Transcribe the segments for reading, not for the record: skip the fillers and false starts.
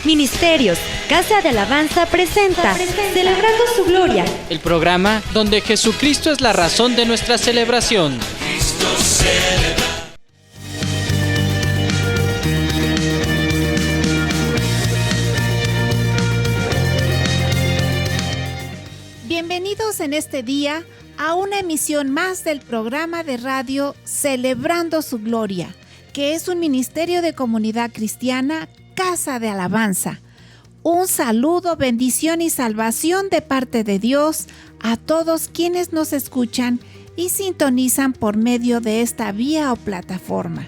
Ministerios, Casa de Alabanza presenta Celebrando su Gloria. El programa donde Jesucristo es la razón de nuestra celebración. Cristo celebra. Bienvenidos en este día a una emisión más del programa de radio Celebrando su Gloria, que es un ministerio de comunidad cristiana, Casa de Alabanza. Un saludo, bendición y salvación de parte de Dios a todos quienes nos escuchan y sintonizan por medio de esta vía o plataforma.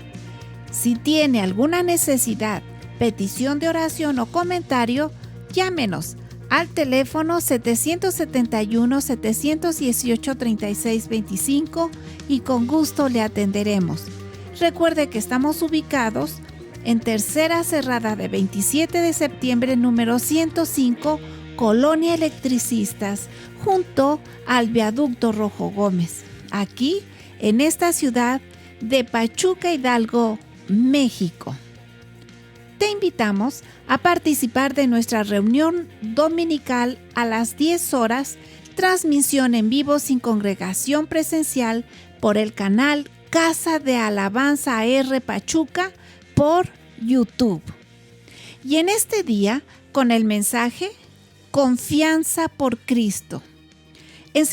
Si tiene alguna necesidad, petición de oración o comentario, llámenos al teléfono 771-718-3625 y con gusto le atenderemos. Recuerde que estamos ubicados en Tercera Cerrada de 27 de septiembre, número 105, Colonia Electricistas, junto al Viaducto Rojo Gómez, aquí en esta ciudad de Pachuca, Hidalgo, México. Te invitamos a participar de nuestra reunión dominical a las 10 horas, transmisión en vivo sin congregación presencial por el canal Casa de Alabanza R Pachuca por YouTube. Y en este día, con el mensaje Confianza por Cristo. En 2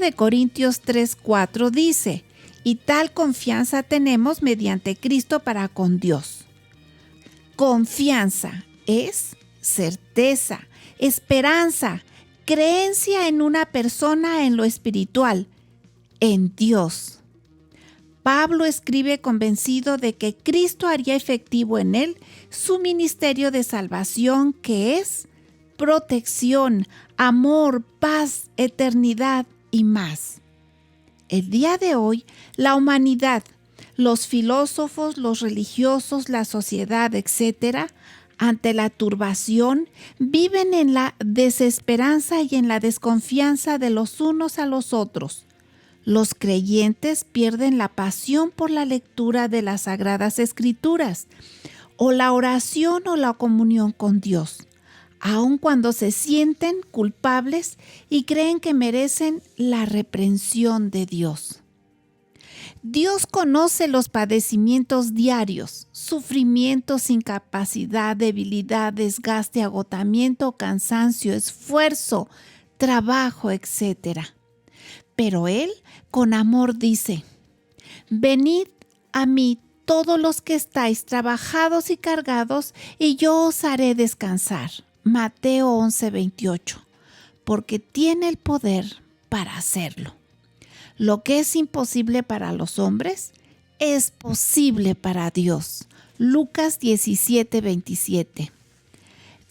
de Corintios 3:4 dice: y tal confianza tenemos mediante Cristo para con Dios. Confianza es certeza, esperanza, creencia en una persona en lo espiritual, en Dios. Pablo escribe convencido de que Cristo haría efectivo en él su ministerio de salvación, que es protección, amor, paz, eternidad y más. El día de hoy, la humanidad, los filósofos, los religiosos, la sociedad, etc., ante la turbación, viven en la desesperanza y en la desconfianza de los unos a los otros. Los creyentes pierden la pasión por la lectura de las Sagradas Escrituras, o la oración o la comunión con Dios, aun cuando se sienten culpables y creen que merecen la reprensión de Dios. Dios conoce los padecimientos diarios, sufrimientos, incapacidad, debilidad, desgaste, agotamiento, cansancio, esfuerzo, trabajo, etc. Pero Él, con amor, dice: venid a mí todos los que estáis trabajados y cargados, y yo os haré descansar. Mateo 11:28. Porque tiene el poder para hacerlo. Lo que es imposible para los hombres es posible para Dios. Lucas 17:27.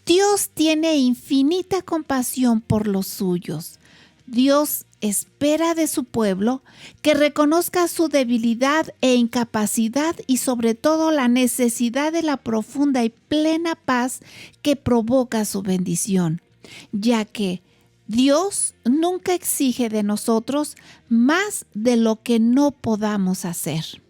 Dios tiene infinita compasión por los suyos. Dios espera de su pueblo que reconozca su debilidad e incapacidad y sobre todo la necesidad de la profunda y plena paz que provoca su bendición, ya que Dios nunca exige de nosotros más de lo que no podamos hacer.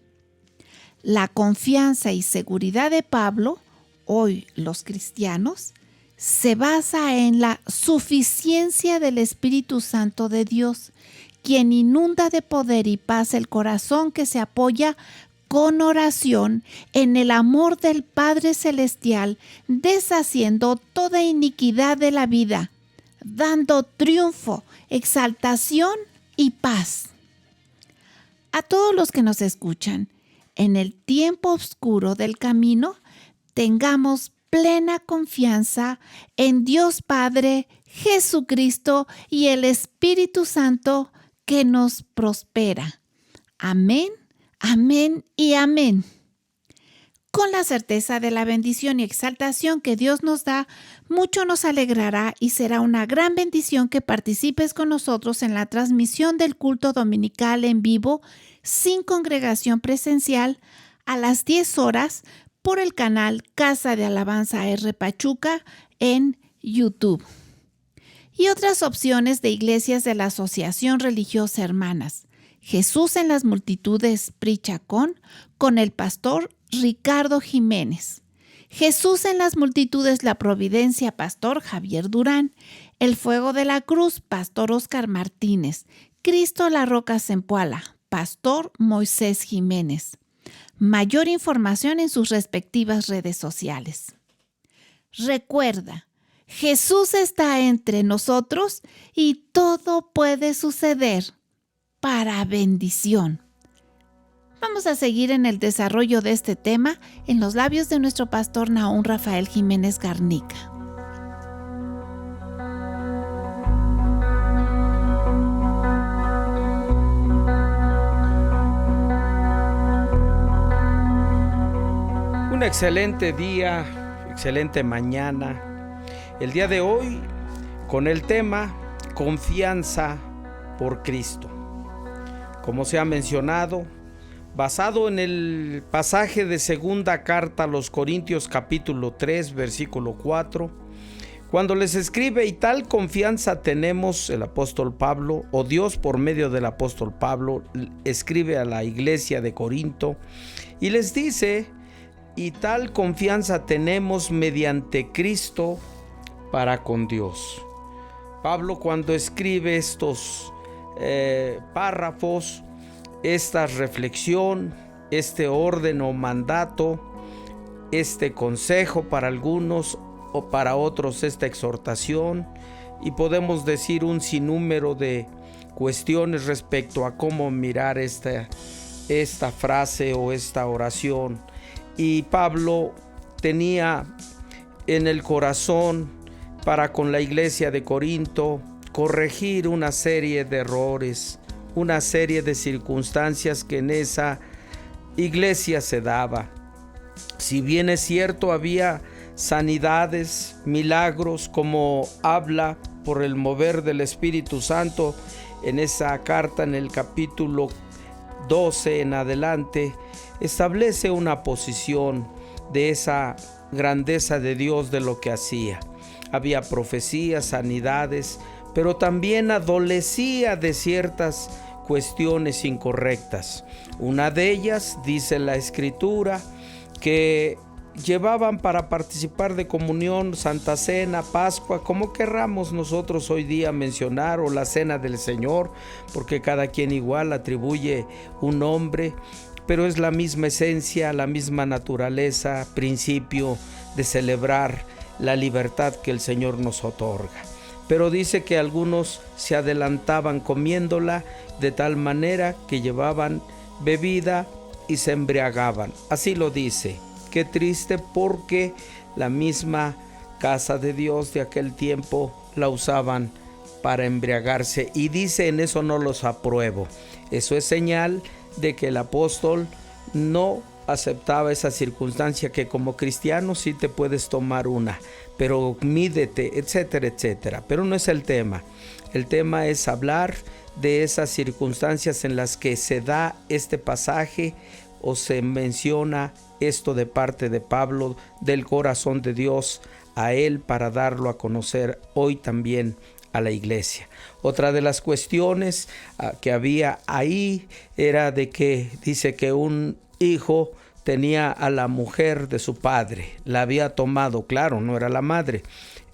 La confianza y seguridad de Pablo, hoy los cristianos, se basa en la suficiencia del Espíritu Santo de Dios, quien inunda de poder y paz el corazón que se apoya con oración en el amor del Padre Celestial, deshaciendo toda iniquidad de la vida, dando triunfo, exaltación y paz. A todos los que nos escuchan, en el tiempo oscuro del camino, tengamos plena confianza en Dios Padre, Jesucristo y el Espíritu Santo que nos prospera. Amén, amén y amén. Con la certeza de la bendición y exaltación que Dios nos da, mucho nos alegrará y será una gran bendición que participes con nosotros en la transmisión del culto dominical en vivo, sin congregación presencial, a las 10 horas por el canal Casa de Alabanza R Pachuca en YouTube. Y otras opciones de iglesias de la Asociación Religiosa Hermanas. Jesús en las Multitudes Prichacón con el pastor Ricardo Jiménez. Jesús en las multitudes, la providencia, Pastor Javier Durán. El fuego de la cruz, Pastor Oscar Martínez. Cristo la roca Zempoala, Pastor Moisés Jiménez. Mayor información en sus respectivas redes sociales. Recuerda, Jesús está entre nosotros y todo puede suceder para bendición. Vamos a seguir en el desarrollo de este tema en los labios de nuestro pastor Nahum Rafael Jiménez Garnica. Un excelente día, excelente mañana. El día de hoy con el tema Confianza por Cristo. Como se ha mencionado, basado en el pasaje de segunda carta a los Corintios capítulo 3, versículo 4, cuando les escribe: y tal confianza tenemos, el apóstol Pablo, o Dios por medio del apóstol Pablo, escribe a la iglesia de Corinto y les dice: y tal confianza tenemos mediante Cristo para con Dios. Pablo, cuando escribe estos párrafos, esta reflexión, este orden o mandato, este consejo para algunos o para otros esta exhortación, y podemos decir un sinnúmero de cuestiones respecto a cómo mirar esta frase o esta oración. Y Pablo tenía en el corazón para con la iglesia de Corinto corregir una serie de errores, una serie de circunstancias que en esa iglesia se daba. Si bien es cierto, había sanidades, milagros, como habla por el mover del Espíritu Santo en esa carta, en el capítulo 12 en adelante, establece una posición de esa grandeza de Dios, de lo que hacía. Había profecías, sanidades, pero también adolecía de ciertas cuestiones incorrectas. Una de ellas, dice la Escritura, que llevaban para participar de comunión, Santa Cena, Pascua, como querramos nosotros hoy día mencionar, o la Cena del Señor, porque cada quien igual atribuye un nombre, pero es la misma esencia, la misma naturaleza, principio de celebrar la libertad que el Señor nos otorga. Pero dice que algunos se adelantaban comiéndola de tal manera que llevaban bebida y se embriagaban. Así lo dice. Qué triste, porque la misma casa de Dios de aquel tiempo la usaban para embriagarse, y dice: en eso no los apruebo. Eso es señal de que el apóstol no aceptaba esa circunstancia, que como cristiano sí te puedes tomar una, pero mídete, etcétera, etcétera. Pero no es el tema. El tema es hablar de esas circunstancias en las que se da este pasaje o se menciona esto de parte de Pablo, del corazón de Dios a él, para darlo a conocer hoy también a la iglesia. Otra de las cuestiones que había ahí era de que dice que un hijo tenía a la mujer de su padre, la había tomado, claro, no era la madre,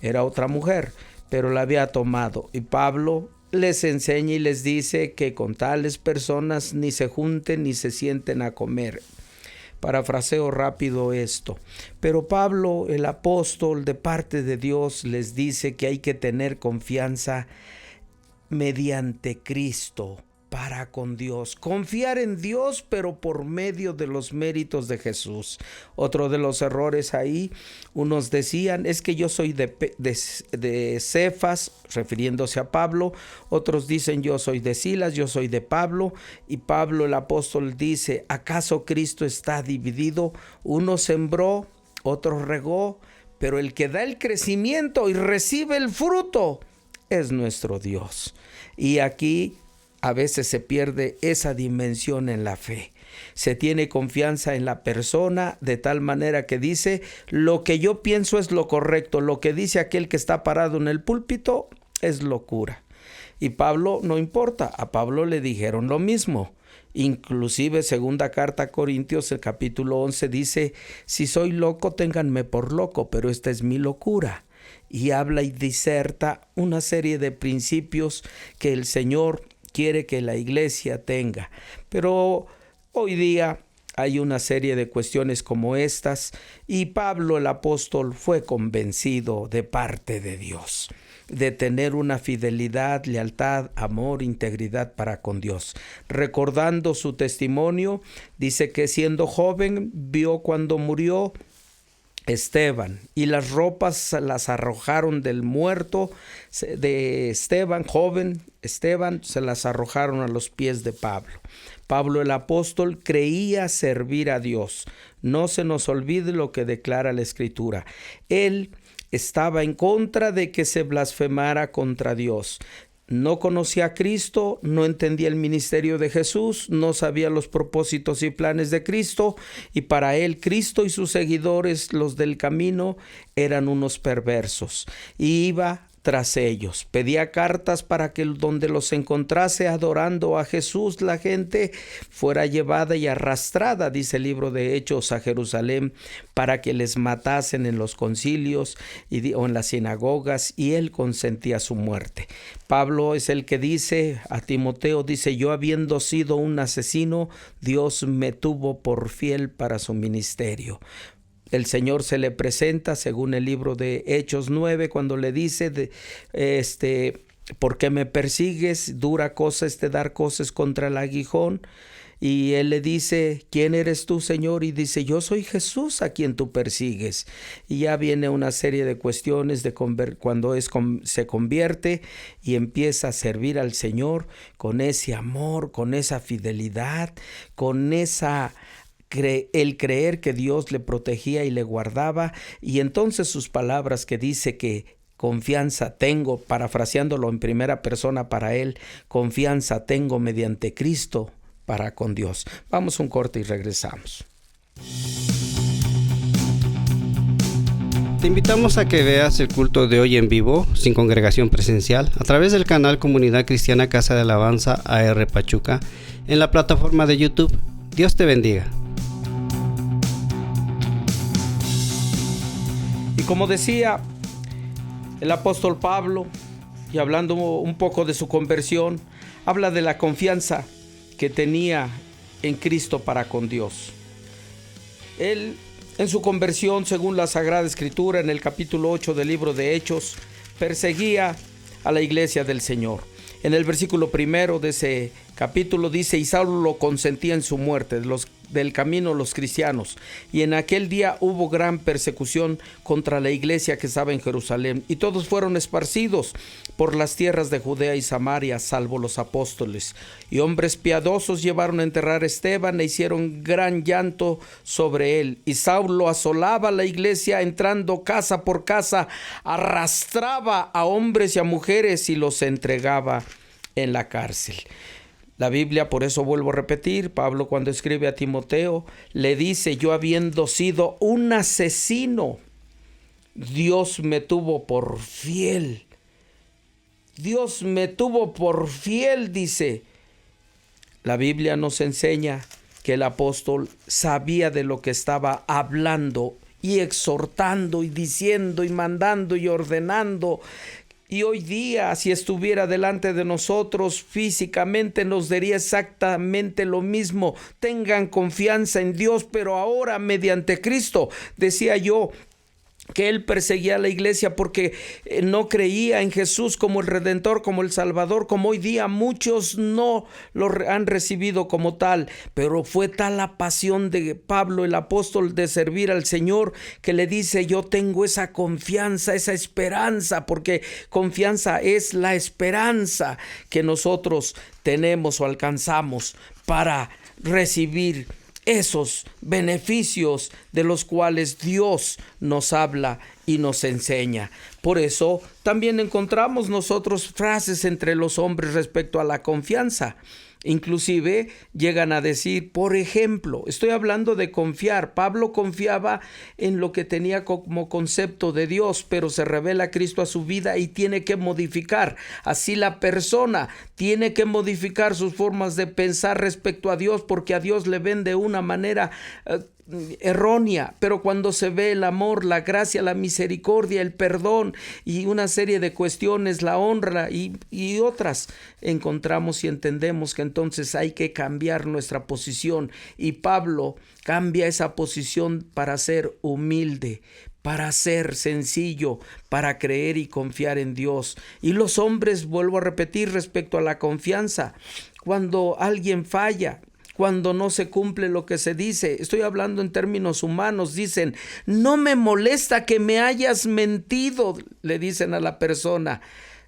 era otra mujer, pero la había tomado, y Pablo les enseña y les dice que con tales personas ni se junten ni se sienten a comer. Parafraseo rápido esto. Pero Pablo, el apóstol de parte de Dios, les dice que hay que tener confianza mediante Cristo para con Dios. Confiar en Dios, pero por medio de los méritos de Jesús. Otro de los errores ahí, unos decían: es que yo soy de Cefas, refiriéndose a Pablo. Otros dicen: yo soy de Silas, yo soy de Pablo. Y Pablo el apóstol dice: ¿acaso Cristo está dividido? Uno sembró, otro regó, pero el que da el crecimiento y recibe el fruto es nuestro Dios. Y aquí a veces se pierde esa dimensión en la fe. Se tiene confianza en la persona de tal manera que dice: lo que yo pienso es lo correcto, lo que dice aquel que está parado en el púlpito es locura. Y Pablo no importa, a Pablo le dijeron lo mismo. Inclusive segunda carta a Corintios, el capítulo 11 dice, si soy loco, ténganme por loco, pero esta es mi locura. Y habla y diserta una serie de principios que el Señor quiere que la iglesia tenga. Pero hoy día hay una serie de cuestiones como estas, y Pablo el apóstol fue convencido de parte de Dios de tener una fidelidad, lealtad, amor, integridad para con Dios. Recordando su testimonio, dice que siendo joven vio cuando murió Esteban, y las ropas las arrojaron del muerto de Esteban, joven Esteban, se las arrojaron a los pies de Pablo. Pablo el apóstol creía servir a Dios. No se nos olvide lo que declara la Escritura. Él estaba en contra de que se blasfemara contra Dios. No conocía a Cristo, no entendía el ministerio de Jesús, no sabía los propósitos y planes de Cristo, y para él Cristo y sus seguidores, los del camino, eran unos perversos. Y iba tras ellos. Pedía cartas para que donde los encontrase adorando a Jesús, la gente fuera llevada y arrastrada, dice el libro de Hechos, a Jerusalén, para que les matasen en los concilios o en las sinagogas, y él consentía su muerte. Pablo es el que dice a Timoteo, dice, yo habiendo sido un asesino, Dios me tuvo por fiel para su ministerio. El Señor se le presenta, según el libro de Hechos 9, cuando le dice, ¿por qué me persigues? Dura cosa dar cosas contra el aguijón. Y él le dice, ¿quién eres tú, Señor? Y dice, yo soy Jesús a quien tú persigues. Y ya viene una serie de cuestiones de cuando se convierte y empieza a servir al Señor con ese amor, con esa fidelidad, con el creer que Dios le protegía y le guardaba. Y entonces sus palabras que dice que confianza tengo, parafraseándolo en primera persona para él, confianza tengo mediante Cristo para con Dios. Vamos a un corte y regresamos. Te invitamos a que veas el culto de hoy en vivo, sin congregación presencial, a través del canal Comunidad Cristiana Casa de Alabanza AR Pachuca, en la plataforma de YouTube. Dios te bendiga. Y como decía el apóstol Pablo, y hablando un poco de su conversión, habla de la confianza que tenía en Cristo para con Dios. Él, en su conversión, según la Sagrada Escritura, en el capítulo 8 del libro de Hechos, perseguía a la iglesia del Señor. En el versículo 1 de ese capítulo dice, y Saulo lo consentía en su muerte, del camino los cristianos. Y en aquel día hubo gran persecución contra la iglesia que estaba en Jerusalén, y todos fueron esparcidos por las tierras de Judea y Samaria, salvo los apóstoles. Y hombres piadosos llevaron a enterrar a Esteban e hicieron gran llanto sobre él. Y Saulo asolaba la iglesia, entrando casa por casa, arrastraba a hombres y a mujeres y los entregaba en la cárcel. La Biblia, por eso vuelvo a repetir, Pablo cuando escribe a Timoteo, le dice, yo habiendo sido un asesino, Dios me tuvo por fiel. Dios me tuvo por fiel, dice. La Biblia nos enseña que el apóstol sabía de lo que estaba hablando y exhortando y diciendo y mandando y ordenando. Y hoy día, si estuviera delante de nosotros físicamente, nos diría exactamente lo mismo. Tengan confianza en Dios, pero ahora mediante Cristo. Decía yo que él perseguía a la iglesia porque no creía en Jesús como el Redentor, como el Salvador, como hoy día muchos no lo han recibido como tal, pero fue tal la pasión de Pablo el apóstol de servir al Señor que le dice, yo tengo esa confianza, esa esperanza, porque confianza es la esperanza que nosotros tenemos o alcanzamos para recibir esos beneficios de los cuales Dios nos habla y nos enseña. Por eso también encontramos nosotros frases entre los hombres respecto a la confianza. Inclusive llegan a decir, por ejemplo, estoy hablando de confiar. Pablo confiaba en lo que tenía como concepto de Dios, pero se revela Cristo a su vida y tiene que modificar. Así la persona tiene que modificar sus formas de pensar respecto a Dios, porque a Dios le ven de una manera errónea, pero cuando se ve el amor, la gracia, la misericordia, el perdón y una serie de cuestiones, la honra y otras, encontramos y entendemos que entonces hay que cambiar nuestra posición, y Pablo cambia esa posición para ser humilde, para ser sencillo, para creer y confiar en Dios. Y los hombres, vuelvo a repetir respecto a la confianza, cuando alguien falla, cuando no se cumple lo que se dice, estoy hablando en términos humanos, dicen, no me molesta que me hayas mentido, le dicen a la persona.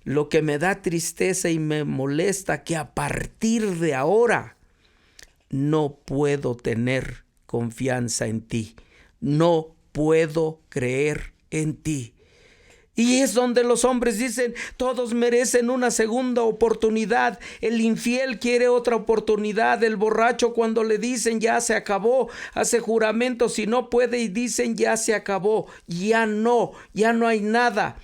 Lo que me da tristeza y me molesta que a partir de ahora no puedo tener confianza en ti, no puedo creer en ti. Y es donde los hombres dicen, todos merecen una segunda oportunidad. El infiel quiere otra oportunidad. El borracho, cuando le dicen ya se acabó, hace juramentos y no puede y dicen ya se acabó, ya no hay nada.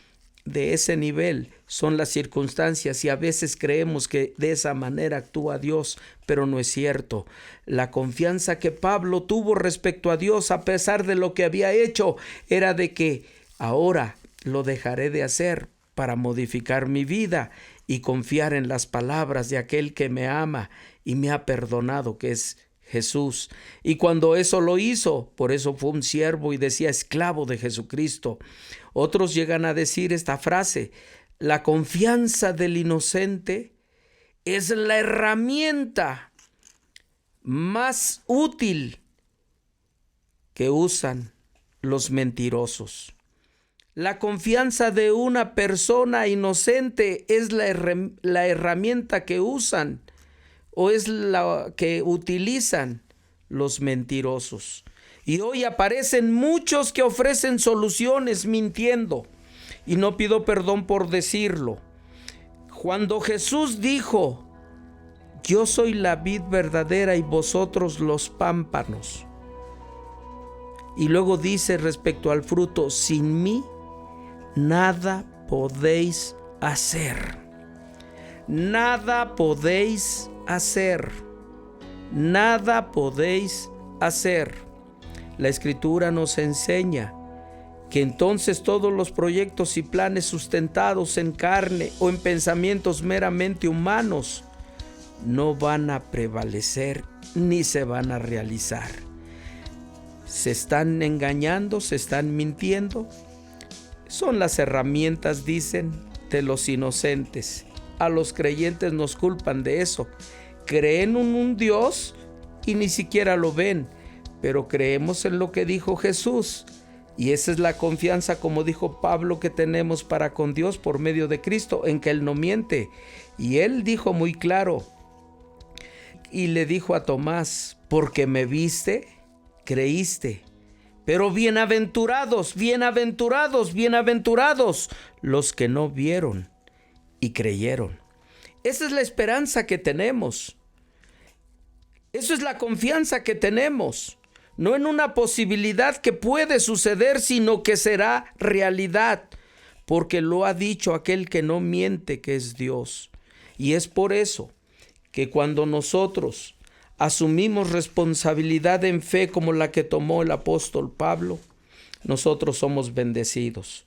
De ese nivel son las circunstancias, y a veces creemos que de esa manera actúa Dios, pero no es cierto. La confianza que Pablo tuvo respecto a Dios, a pesar de lo que había hecho, era de que ahora lo dejaré de hacer para modificar mi vida y confiar en las palabras de aquel que me ama y me ha perdonado, que es Jesús. Y cuando eso lo hizo, por eso fue un siervo y decía esclavo de Jesucristo. Otros llegan a decir esta frase: la confianza del inocente es la herramienta más útil que usan los mentirosos. La confianza de una persona inocente es la herramienta que usan, o es la que utilizan los mentirosos. Y hoy aparecen muchos que ofrecen soluciones mintiendo. Y no pido perdón por decirlo. Cuando Jesús dijo, yo soy la vid verdadera y vosotros los pámpanos. Y luego dice respecto al fruto, sin mí nada podéis hacer. Nada podéis hacer. Nada podéis hacer. La Escritura nos enseña que entonces todos los proyectos y planes sustentados en carne o en pensamientos meramente humanos no van a prevalecer ni se van a realizar. Se están engañando, se están mintiendo. Son las herramientas, dicen, de los inocentes. A los creyentes nos culpan de eso. Creen en un Dios y ni siquiera lo ven, pero creemos en lo que dijo Jesús. Y esa es la confianza, como dijo Pablo, que tenemos para con Dios por medio de Cristo, en que Él no miente. Y Él dijo muy claro, y le dijo a Tomás, porque me viste, creíste. Pero bienaventurados, bienaventurados, bienaventurados los que no vieron y creyeron. Esa es la esperanza que tenemos. Eso es la confianza que tenemos. No en una posibilidad que puede suceder, sino que será realidad, porque lo ha dicho aquel que no miente, que es Dios. Y es por eso que cuando nosotros asumimos responsabilidad en fe como la que tomó el apóstol Pablo, nosotros somos bendecidos.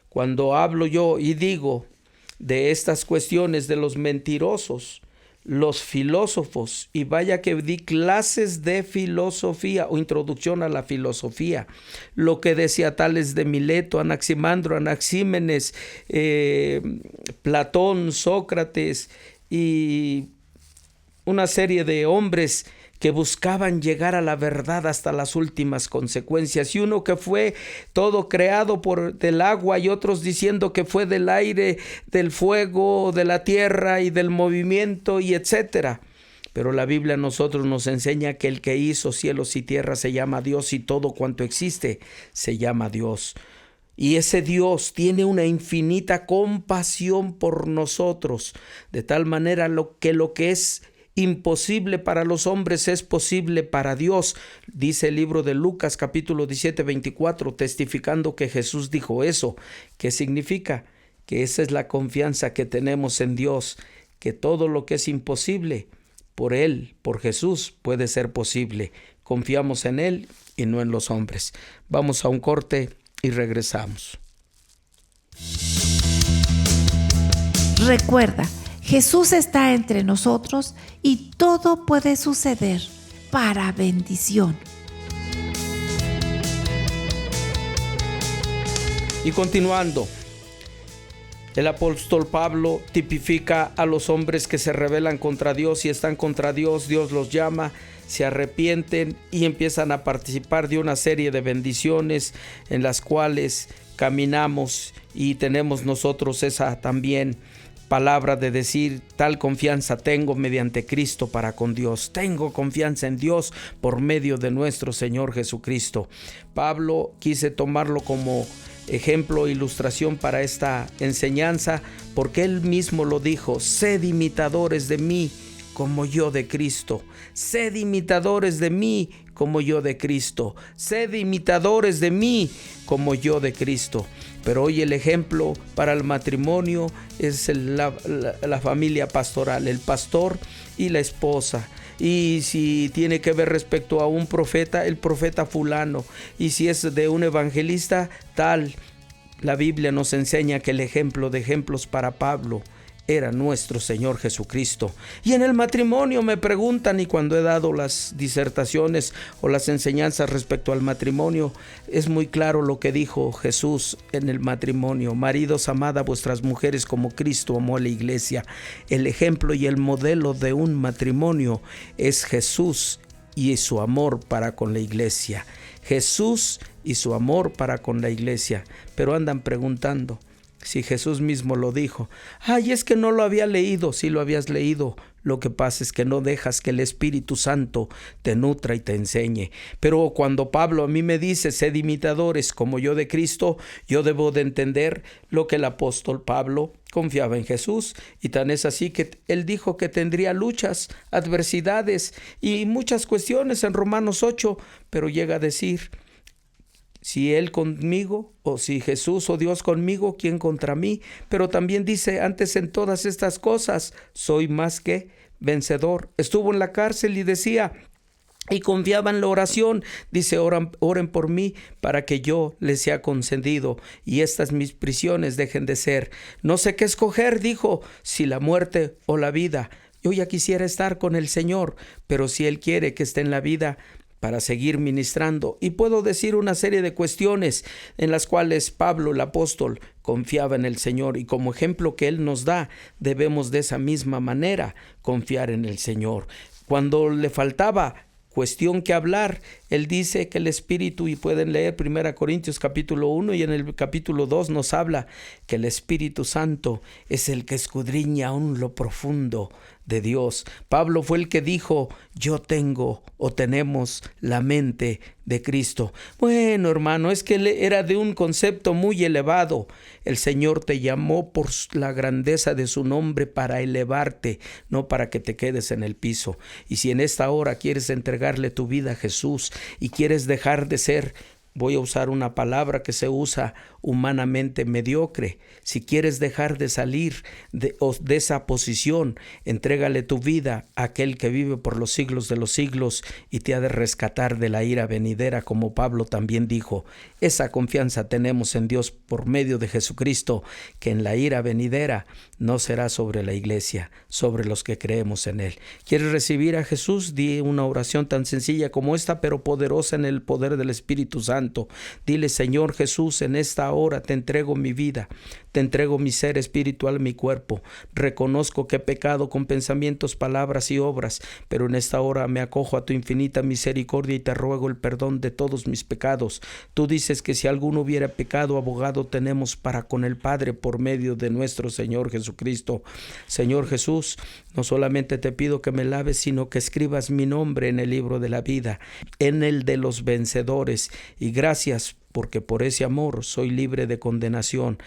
Cuando hablo yo y digo de estas cuestiones de los mentirosos, los filósofos, y vaya que di clases de filosofía o introducción a la filosofía, lo que decía Tales de Mileto, Anaximandro, Anaxímenes, Platón, Sócrates y una serie de hombres que buscaban llegar a la verdad hasta las últimas consecuencias, y uno que fue todo creado del agua, y otros diciendo que fue del aire, del fuego, de la tierra y del movimiento, y etcétera. Pero la Biblia a nosotros nos enseña que el que hizo cielos y tierra se llama Dios, y todo cuanto existe se llama Dios. Y ese Dios tiene una infinita compasión por nosotros, de tal manera que lo que es imposible para los hombres es posible para Dios, dice el libro de Lucas capítulo 17, 24, testificando que Jesús dijo eso. ¿Qué significa? Que esa es la confianza que tenemos en Dios, que todo lo que es imposible, por Él, por Jesús, puede ser posible. Confiamos en Él y no en los hombres. Vamos a un corte y regresamos. Recuerda, Jesús está entre nosotros y todo puede suceder para bendición. Y continuando, el apóstol Pablo tipifica a los hombres que se rebelan contra Dios y están contra Dios. Dios los llama, se arrepienten y empiezan a participar de una serie de bendiciones en las cuales caminamos, y tenemos nosotros esa también palabra de decir: tal confianza tengo mediante Cristo para con Dios. Tengo confianza en Dios por medio de nuestro Señor Jesucristo. Pablo quise tomarlo como ejemplo, ilustración para esta enseñanza, porque él mismo lo dijo: sed imitadores de mí como yo de Cristo. Sed imitadores de mí como yo de Cristo. Sed imitadores de mí como yo de Cristo. Pero hoy el ejemplo para el matrimonio es la familia pastoral, el pastor y la esposa. Y si tiene que ver respecto a un profeta, el profeta fulano. Y si es de un evangelista, tal. La Biblia nos enseña que el ejemplo de ejemplos para Pablo era nuestro Señor Jesucristo. Y en el matrimonio me preguntan, y cuando he dado las disertaciones o las enseñanzas respecto al matrimonio, es muy claro lo que dijo Jesús en el matrimonio: maridos, amad a vuestras mujeres como Cristo amó a la iglesia. El ejemplo y el modelo de un matrimonio es Jesús y su amor para con la iglesia. Jesús y su amor para con la iglesia. Pero andan preguntando si Jesús mismo lo dijo. Ay, es que no lo había leído. Sí lo habías leído. Lo que pasa es que no dejas que el Espíritu Santo te nutra y te enseñe. Pero cuando Pablo a mí me dice: sed imitadores como yo de Cristo, yo debo de entender lo que el apóstol Pablo confiaba en Jesús. Y tan es así que él dijo que tendría luchas, adversidades y muchas cuestiones en Romanos 8, pero llega a decir: si Él conmigo, o si Jesús o Dios conmigo, ¿quién contra mí? Pero también dice: antes en todas estas cosas soy más que vencedor. Estuvo en la cárcel y decía, y confiaba en la oración, dice: oren por mí para que yo les sea concedido y estas mis prisiones dejen de ser. No sé qué escoger, dijo, si la muerte o la vida. Yo ya quisiera estar con el Señor, pero si Él quiere que esté en la vida, para seguir ministrando. Y puedo decir una serie de cuestiones en las cuales Pablo, el apóstol, confiaba en el Señor, y como ejemplo que Él nos da, debemos de esa misma manera confiar en el Señor. Cuando le faltaba cuestión que hablar, él dice que el Espíritu, y pueden leer 1 Corintios capítulo 1 y en el capítulo 2 nos habla que el Espíritu Santo es el que escudriña aún lo profundo de Dios. Pablo fue el que dijo: yo tengo o tenemos la mente de Cristo. Bueno, hermano, es que él era de un concepto muy elevado. El Señor te llamó por la grandeza de su nombre para elevarte, no para que te quedes en el piso. Y si en esta hora quieres entregarle tu vida a Jesús y quieres dejar de ser, voy a usar una palabra que se usa humanamente, mediocre. Si quieres dejar de salir de esa posición, entrégale tu vida a aquel que vive por los siglos de los siglos y te ha de rescatar de la ira venidera, como Pablo también dijo. Esa confianza tenemos en Dios por medio de Jesucristo, que en la ira venidera no será sobre la iglesia, sobre los que creemos en Él. ¿Quieres recibir a Jesús? Di una oración tan sencilla como esta, pero poderosa en el poder del Espíritu Santo. Dile: Señor Jesús, en esta hora te entrego mi vida, te entrego mi ser espiritual, mi cuerpo. Reconozco que he pecado con pensamientos, palabras y obras, pero en esta hora me acojo a tu infinita misericordia y te ruego el perdón de todos mis pecados. Tú dices que si alguno hubiera pecado, abogado tenemos para con el Padre por medio de nuestro Señor Jesucristo. Señor Jesús, no solamente te pido que me laves, sino que escribas mi nombre en el libro de la vida, en el de los vencedores. Y gracias porque por ese amor soy libre de condenación.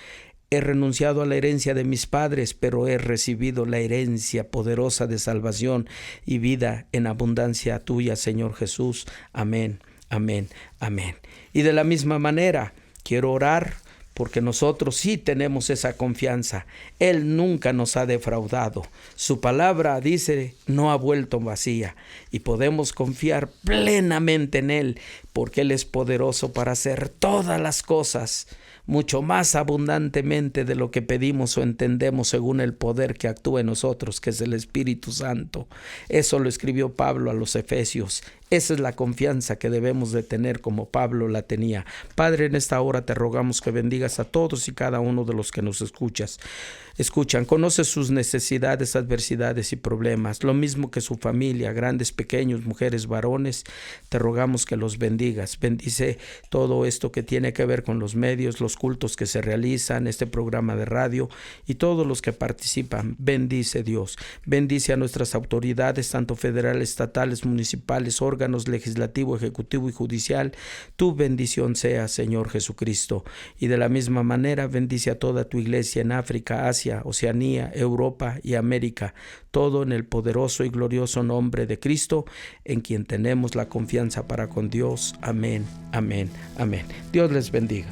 He renunciado a la herencia de mis padres, pero he recibido la herencia poderosa de salvación y vida en abundancia tuya, Señor Jesús. Amén, amén, amén. Y de la misma manera, quiero orar porque nosotros sí tenemos esa confianza. Él nunca nos ha defraudado. Su palabra, dice, no ha vuelto vacía. Y podemos confiar plenamente en Él, porque Él es poderoso para hacer todas las cosas, mucho más abundantemente de lo que pedimos o entendemos, según el poder que actúa en nosotros, que es el Espíritu Santo. Eso lo escribió Pablo a los Efesios. Esa es la confianza que debemos de tener como Pablo la tenía. Padre, en esta hora te rogamos que bendigas a todos y cada uno de los que nos escuchan. Conoces sus necesidades, adversidades y problemas, lo mismo que su familia, grandes, pequeños, mujeres, varones. Te rogamos que los bendigas. Bendice todo esto que tiene que ver con los medios, los cultos que se realizan, este programa de radio y todos los que participan. Bendice, Dios. Bendice a nuestras autoridades, tanto federales, estatales, municipales, órganos legislativo, ejecutivo y judicial. Tu bendición sea, Señor Jesucristo. Y de la misma manera bendice a toda tu iglesia en África, Asia, Oceanía, Europa y América, todo en el poderoso y glorioso nombre de Cristo, en quien tenemos la confianza para con Dios. Amén, amén, amén. Dios les bendiga.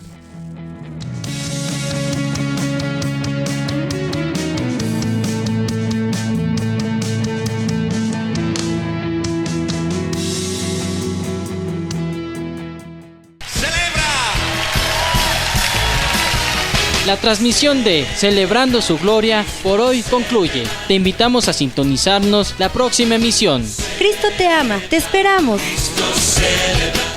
La transmisión de Celebrando su Gloria por hoy concluye. Te invitamos a sintonizarnos la próxima emisión. Cristo te ama, te esperamos. Cristo celebra.